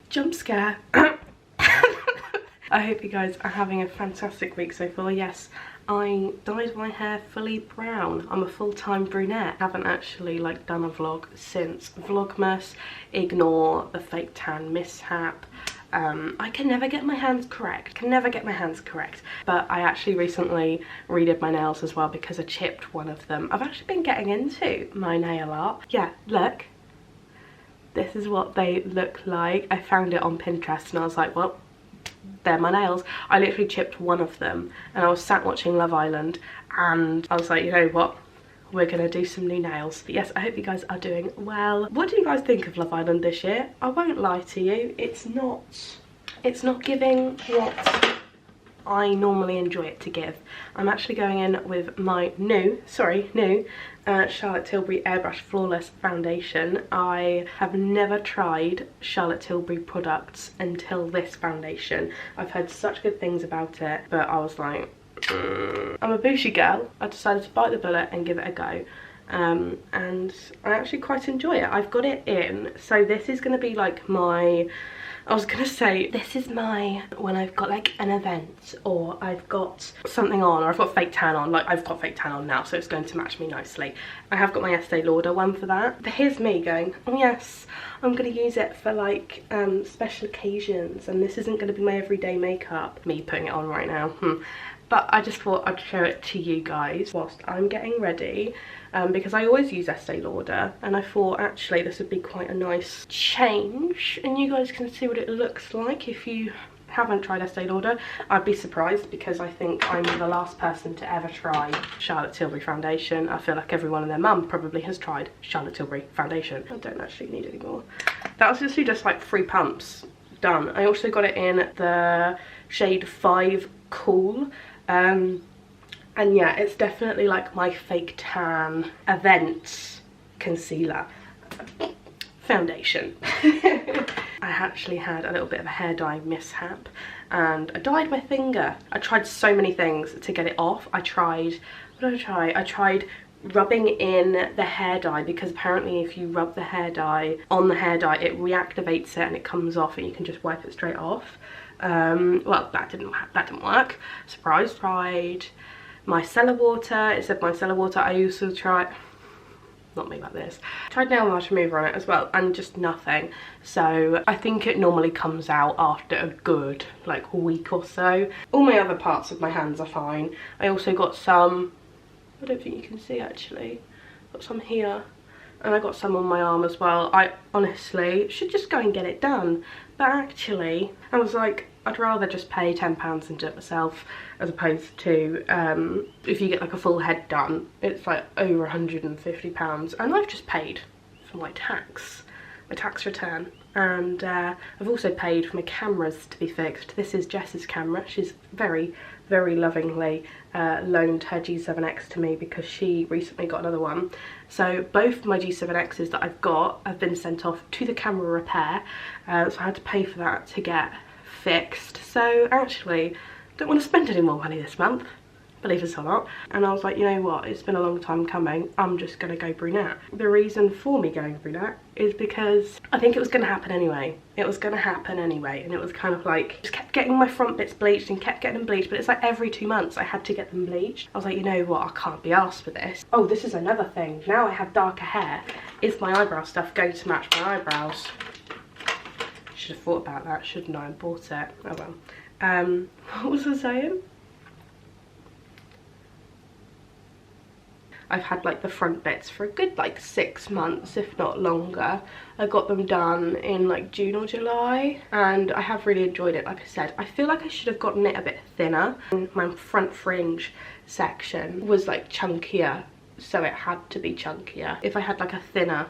Jump scare. I hope you guys are having a fantastic week so far. Yes, I dyed my hair fully brown. I'm a full-time brunette. I haven't actually like done a vlog since Vlogmas. Ignore the fake tan mishap. I can never get my hands correct. But I actually recently redid my nails as well because I chipped one of them. I've actually been getting into my nail art. Yeah, look. This is what they look like. I found it on Pinterest and I was like, well, they're my nails. I literally chipped one of them and I was sat watching Love Island and I was like, you know what? We're gonna do some new nails. But yes, I hope you guys are doing well. What do you guys think of Love Island this year? I won't lie to you, it's not giving what I normally enjoy it to give. I'm actually going in with my new Charlotte Tilbury Airbrush Flawless Foundation. I have never tried Charlotte Tilbury products until this foundation. I've heard such good things about it, but I was like, I'm a bougie girl. I decided to bite the bullet and give it a go. And I actually quite enjoy it. I've got it in, so this is going to be like my, I was going to say, this is my, when I've got like an event or I've got something on or I've got fake tan on, like I've got fake tan on now, so it's going to match me nicely. I have got my Estee Lauder one for that. But here's me going, oh yes, I'm going to use it for like special occasions and this isn't going to be my everyday makeup. Me putting it on right now. But I just thought I'd show it to you guys whilst I'm getting ready, because I always use Estee Lauder and I thought actually this would be quite a nice change and you guys can see what it looks like if you haven't tried Estee Lauder. I'd be surprised because I think I'm the last person to ever try Charlotte Tilbury foundation. I feel like everyone and their mum probably has tried Charlotte Tilbury foundation. I don't actually need any more. That was literally just like 3 pumps. Done. I also got it in the shade 5 Cool. And yeah, it's definitely like my fake tan event concealer foundation. I actually had a little bit of a hair dye mishap and I dyed my finger. I tried so many things to get it off. I tried, what did I try? I tried rubbing in the hair dye because apparently if you rub the hair dye on the hair dye it reactivates it and it comes off and you can just wipe it straight off. Well, that didn't work. Surprise. Tried micellar water. It said micellar water. I also tried, not me like this, tried nail varnish remover on it as well and just nothing. So I think it normally comes out after a good like week or so. All my other parts of my hands are fine. I also got some, I don't think you can see actually, got some here and I got some on my arm as well. I honestly should just go and get it done, but actually I was like, I'd rather just pay £10 and do it myself as opposed to if you get like a full head done it's like over £150 and I've just paid for my tax return, and I've also paid for my cameras to be fixed. This is Jess's camera. She's very lovingly loaned her G7X to me because she recently got another one. So both my G7Xs that I've got have been sent off to the camera repair, so I had to pay for that to get fixed. So actually don't want to spend any more money this month, believe it or not. And I was like, you know what, it's been a long time coming, I'm just gonna go brunette. The reason for me going brunette is because I think it was gonna happen anyway. And it was kind of like, just kept getting my front bits bleached and kept getting them bleached, but it's like every 2 months I had to get them bleached. I was like, you know what, I can't be arsed for this. Oh, this is another thing. Now I have darker hair, is my eyebrow stuff going to match my eyebrows? Should have thought about that, shouldn't I? I bought it. Oh well. What was I saying? I've had like the front bits for a good like 6 months, if not longer. I got them done in like June or July and I have really enjoyed it. Like I said, I feel like I should have gotten it a bit thinner. My front fringe section was like chunkier, so it had to be chunkier. If I had like a thinner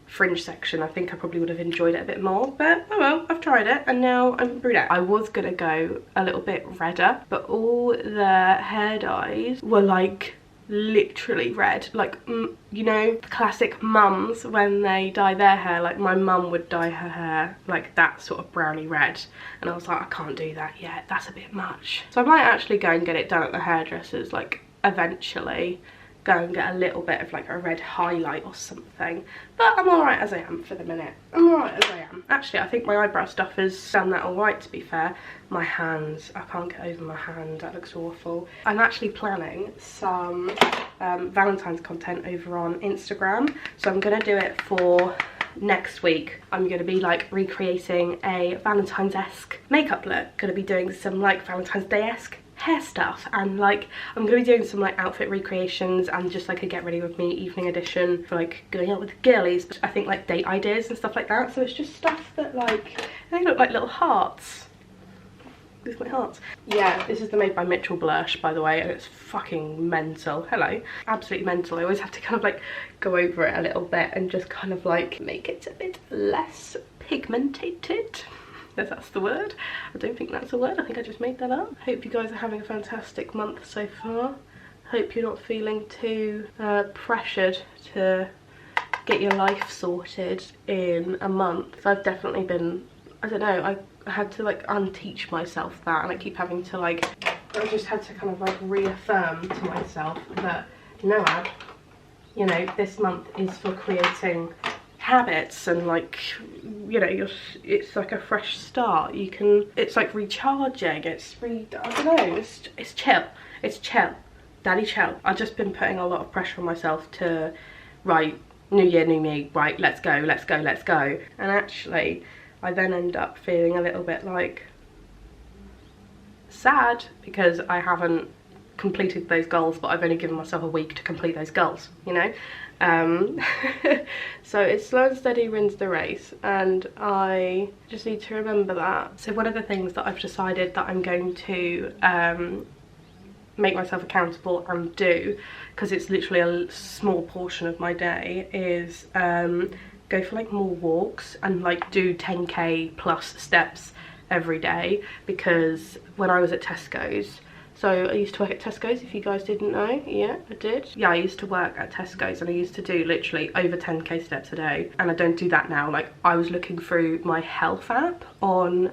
fringe section, I think I probably would have enjoyed it a bit more, but oh well, I've tried it and now I'm brunette. I was gonna go a little bit redder, but all the hair dyes were like literally red, like you know, classic mums when they dye their hair, like my mum would dye her hair like that sort of browny red, and I was like, I can't do that yet, that's a bit much. So I might actually go and get it done at the hairdressers like eventually, go and get a little bit of like a red highlight or something. But I'm alright as I am for the minute. I'm alright as I am. Actually, I think my eyebrow stuff has done that alright, to be fair. My hands, I can't get over my hand, that looks awful. I'm actually planning some Valentine's content over on Instagram, so I'm gonna do it for next week. I'm going to be like recreating a Valentine's-esque makeup look, going to be doing some like Valentine's Day-esque hair stuff, and like I'm going to be doing some like outfit recreations and just like a get ready with me evening edition for like going out with the girlies, but I think like date ideas and stuff like that. So it's just stuff that like, they look like little hearts. These are my hearts. Yeah, this is the Made by Mitchell blush, by the way, and it's fucking mental. Hello. Absolutely mental. I always have to kind of like go over it a little bit and just kind of like make it a bit less pigmented. If that's the word. I don't think that's a word. I think I just made that up. Hope you guys are having a fantastic month so far. Hope you're not feeling too pressured to get your life sorted in a month. I've definitely been, I don't know, I had to like unteach myself that, and I keep having to like, I just had to kind of like reaffirm to myself that no, Ab, you know, this month is for creating habits, and like, you know, it's like a fresh start. You can, it's like recharging, it's I don't know, it's chill, it's chill, daddy chill. I've just been putting a lot of pressure on myself to, right, new year, new me, right, let's go, let's go, let's go. And actually I then end up feeling a little bit like sad because I haven't completed those goals, but I've only given myself a week to complete those goals, you know. So it's slow and steady wins the race, and I just need to remember that. So one of the things that I've decided that I'm going to make myself accountable and do, because it's literally a small portion of my day, is go for like more walks and like do 10k plus steps every day. Because when I was at Tesco's, so I used to work at Tesco's, if you guys didn't know. Yeah, I did. Yeah, I used to work at Tesco's and I used to do literally over 10k steps a day, and I don't do that now. Like, I was looking through my health app on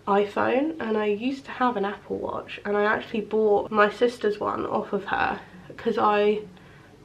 iPhone, and I used to have an Apple Watch, and I actually bought my sister's one off of her because I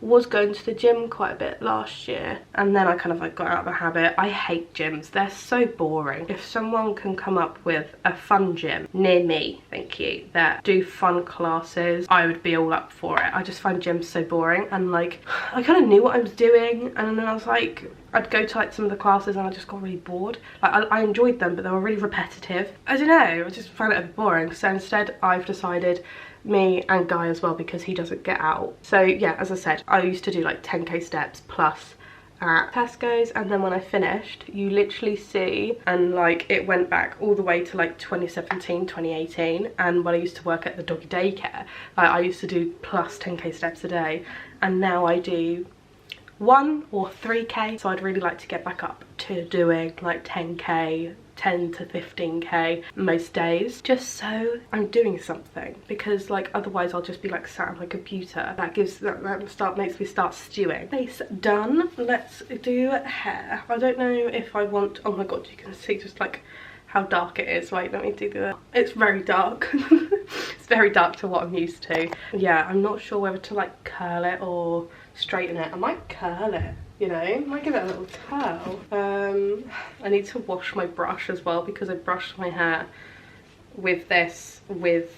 was going to the gym quite a bit last year, and then I kind of like got out of the habit. I hate gyms, they're so boring. If someone can come up with a fun gym near me, thank you, that do fun classes, I would be all up for it. I just find gyms so boring, and like, I kind of knew what I was doing, and then I was like, I'd go to like some of the classes and I just got really bored. Like, I enjoyed them, but they were really repetitive. I don't know, I just found it a bit boring. So instead I've decided, me and Guy as well, because he doesn't get out. So yeah, as I said, I used to do like 10k steps plus at Tesco's, and then when I finished, you literally see, and like it went back all the way to like 2017, 2018, and when I used to work at the doggy daycare, I used to do plus 10k steps a day, and now I do 1 or 3k. So I'd really like to get back up to doing like 10k, 10 to 15k most days, just so I'm doing something, because like otherwise I'll just be like sat on my computer. That makes me start stewing. Face done. Let's do hair. I don't know if I want, oh my god, you can see just like how dark it is. Wait, let me do that. It's very dark. It's very dark to what I'm used to. Yeah, I'm not sure whether to like curl it or straighten it. I might curl it, you know, I might give it a little twirl. I need to wash my brush as well, because I brushed my hair with this with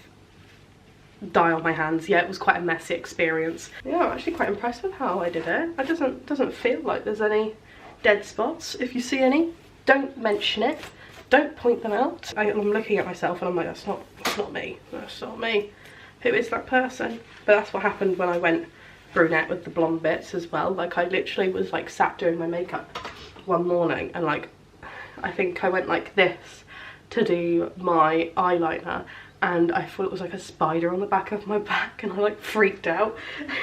dye on my hands. Yeah, it was quite a messy experience. Yeah, I'm actually quite impressed with how I did it. It doesn't feel like there's any dead spots. If you see any, don't mention it. Don't point them out. I'm looking at myself and I'm like, that's not me. That's not me. Who is that person? But that's what happened when I went brunette with the blonde bits as well. Like, I literally was like sat doing my makeup one morning, and like, I think I went like this to do my eyeliner, and I thought it was like a spider on the back of my back, and I like freaked out.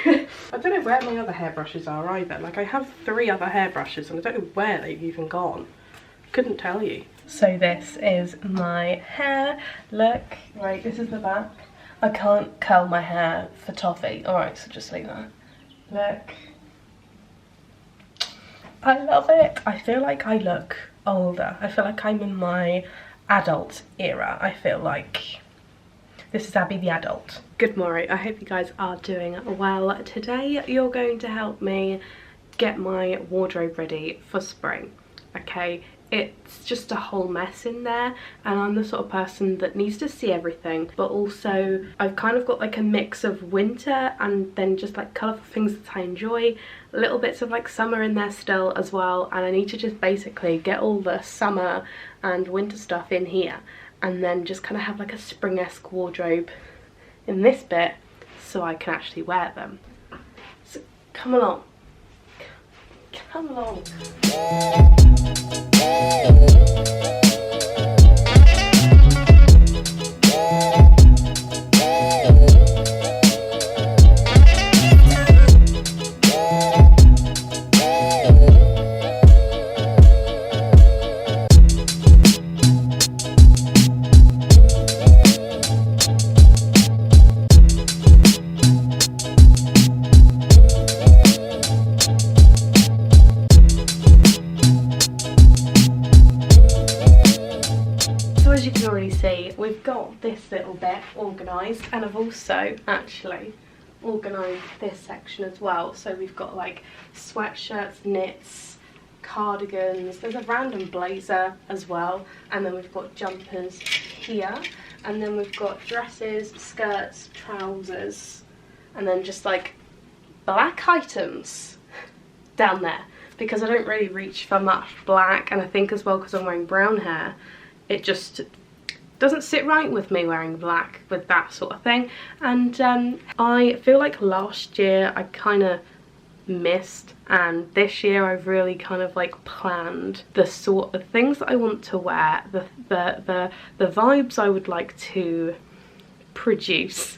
I don't know where my other hairbrushes are either. Like, I have 3 other hairbrushes and I don't know where they've even gone. Couldn't tell you. So this is my hair look. Right, this is the back. I can't curl my hair for toffee. Alright, so just leave that. Look. I love it. I feel like I look older. I feel like I'm in my adult era. I feel like This is Abby the adult. Good morning, I hope you guys are doing well. Today you're going to help me get my wardrobe ready for spring, okay? It's just a whole mess in there, and I'm the sort of person that needs to see everything, but also I've kind of got like a mix of winter and then just like colourful things that I enjoy, little bits of like summer in there still as well, and I need to just basically get all the summer and winter stuff in here and then just kind of have like a spring-esque wardrobe in this bit so I can actually wear them. So come along. Come along. As you can already see, we've got this little bit organised, and I've also actually organised this section as well. So we've got like sweatshirts, knits, cardigans, there's a random blazer as well, and then we've got jumpers here, and then we've got dresses, skirts, trousers, and then just like black items down there, because I don't really reach for much black, and I think as well because I'm wearing brown hair, it just doesn't sit right with me wearing black with that sort of thing. And I feel like last year I kind of missed, and this year I've really kind of like planned the sort of things that I want to wear, the vibes I would like to produce.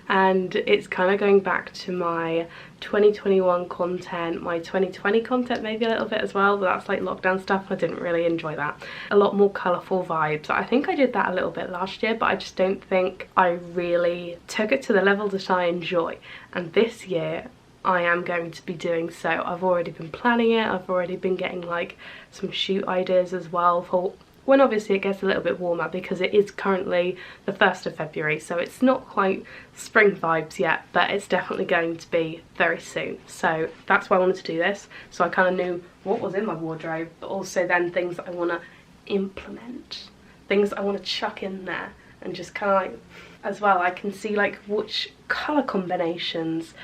And it's kind of going back to my 2021 content, my 2020 content maybe a little bit as well, but that's like lockdown stuff. I didn't really enjoy that. A lot more colourful vibes. I think I did that a little bit last year, but I just don't think I really took it to the level that I enjoy. And this year I am going to be doing so. I've already been planning it. I've already been getting like some shoot ideas as well for when obviously it gets a little bit warmer, because it is currently the 1st of February, so it's not quite spring vibes yet, but it's definitely going to be very soon. So that's why I wanted to do this, so I kind of knew what was in my wardrobe, but also then things that I want to implement, things that I want to chuck in there, and just kind of like, as well, I can see like which colour combinations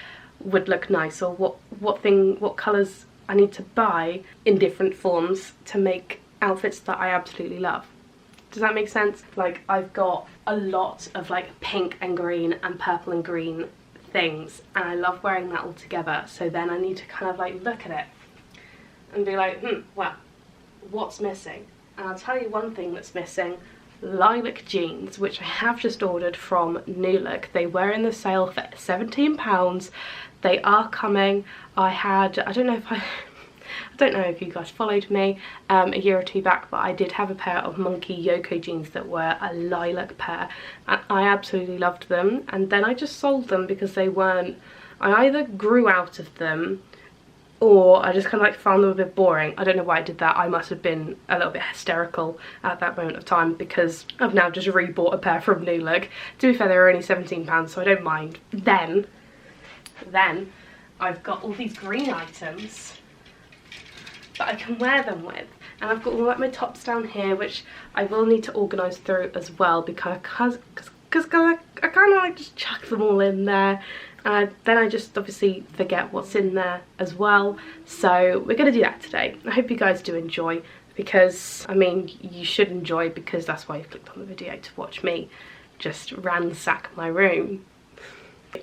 would look nice, or what colours I need to buy in different forms to make outfits that I absolutely love. Does that make sense? Like, I've got a lot of like pink and green and purple and green things, and I love wearing that all together. So then I need to kind of like look at it and be like, well, what's missing? And I'll tell you one thing that's missing: lilac jeans, which I have just ordered from New Look. They were in the sale for £17. They are coming. I don't know if you guys followed me a year or two back, but I did have a pair of Monkey Yoko jeans that were a lilac pair, and I absolutely loved them. And then I just sold them because they weren't, I either grew out of them or I just kind of like found them a bit boring. I don't know why I did that. I must have been a little bit hysterical at that moment of time, because I've now just rebought a pair from New Look. To be fair, they were only £17, so I don't mind. Then I've got all these green items that I can wear them with, and I've got all like my tops down here, which I will need to organise through as well, because I kind of like just chuck them all in there, and then I just obviously forget what's in there as well. So we're going to do that today. I hope you guys do enjoy, because I mean, you should enjoy, because that's why you clicked on the video, to watch me just ransack my room.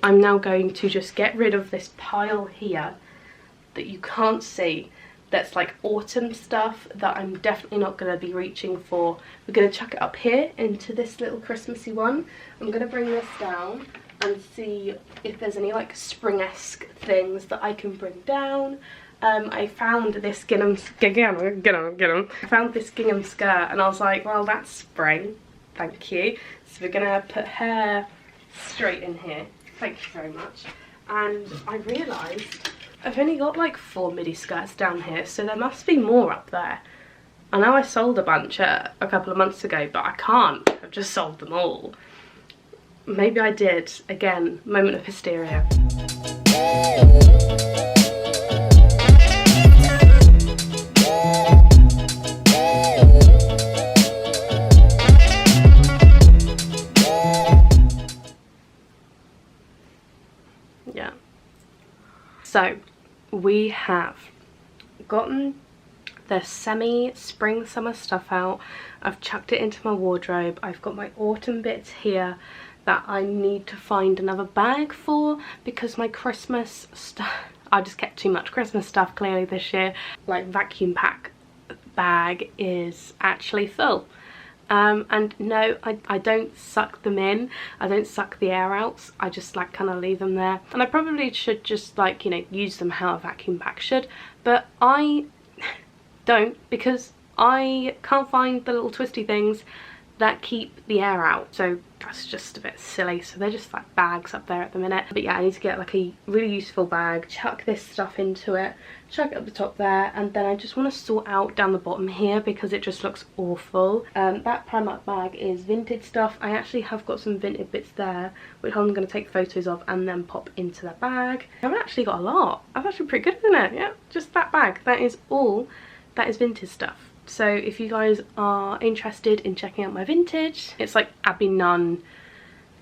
I'm now going to just get rid of this pile here that you can't see, that's like autumn stuff that I'm definitely not going to be reaching for. We're going to chuck it up here into this little Christmassy one. I'm going to bring this down and see if there's any like spring-esque things that I can bring down. I found this gingham skirt, and I was like, well, that's spring, thank you. So we're going to put her straight in here. Thank you very much. And I realised I've only got like 4 midi skirts down here, so there must be more up there. I know I sold a bunch a couple of months ago, but I can't. I've just sold them all. Maybe I did. Again, moment of hysteria. Yeah. So, we have gotten the semi-spring summer stuff out. I've chucked it into my wardrobe. I've got my autumn bits here that I need to find another bag for, because my Christmas stuff, I just kept too much Christmas stuff clearly this year. Like, vacuum pack bag is actually full. And no, I don't suck them in. I don't suck the air out. I just like kind of leave them there. And I probably should just like, you know, use them how a vacuum pack should. But I don't, because I can't find the little twisty things that keep the air out. So that's just a bit silly. So they're just like bags up there at the minute. But yeah, I need to get like a really useful bag, chuck this stuff into it, chuck it up the top there, and then I just want to sort out down the bottom here because it just looks awful. That Primark bag is vintage stuff. I actually have got some vintage bits there, which I'm going to take photos of and then pop into the bag. I've actually got a lot. I've actually pretty good, isn't it? Yeah, just that bag. That is all. That is vintage stuff. So if you guys are interested in checking out my vintage, it's like Abbey Nun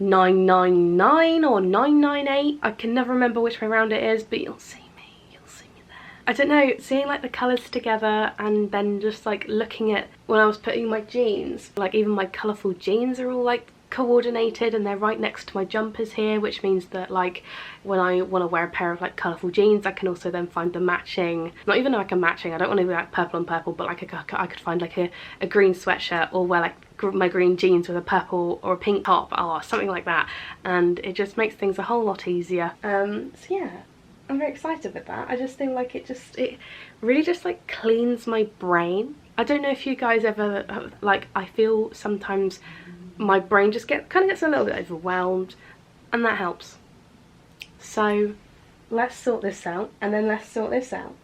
999 or 998. I can never remember which way around it is, but you'll see me there. I don't know, seeing like the colours together and then just like looking at when I was putting my jeans, like even my colourful jeans are all like coordinated and they're right next to my jumpers here, which means that like when I want to wear a pair of like colourful jeans, I can also then find the matching, not even like a matching, I don't want to be like purple on purple, but like I could find like a green sweatshirt or wear like my green jeans with a purple or a pink top or something like that, and it just makes things a whole lot easier. So yeah, I'm very excited with that. I just think like it really just like cleans my brain. I don't know if you guys ever like, I feel sometimes my brain just kind of gets a little bit overwhelmed, and that helps. So let's sort this out, and then let's sort this out.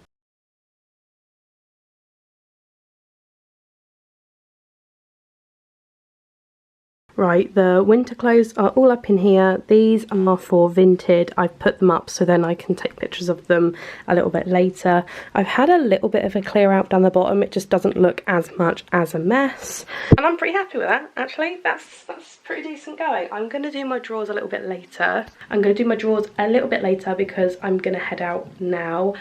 Right, the winter clothes are all up in here. These are for Vinted. I've put them up so then I can take pictures of them a little bit later. I've had a little bit of a clear out down the bottom. It just doesn't look as much as a mess. And I'm pretty happy with that, actually. That's pretty decent going. I'm going to do my drawers a little bit later. I'm going to do my drawers a little bit later because I'm going to head out now.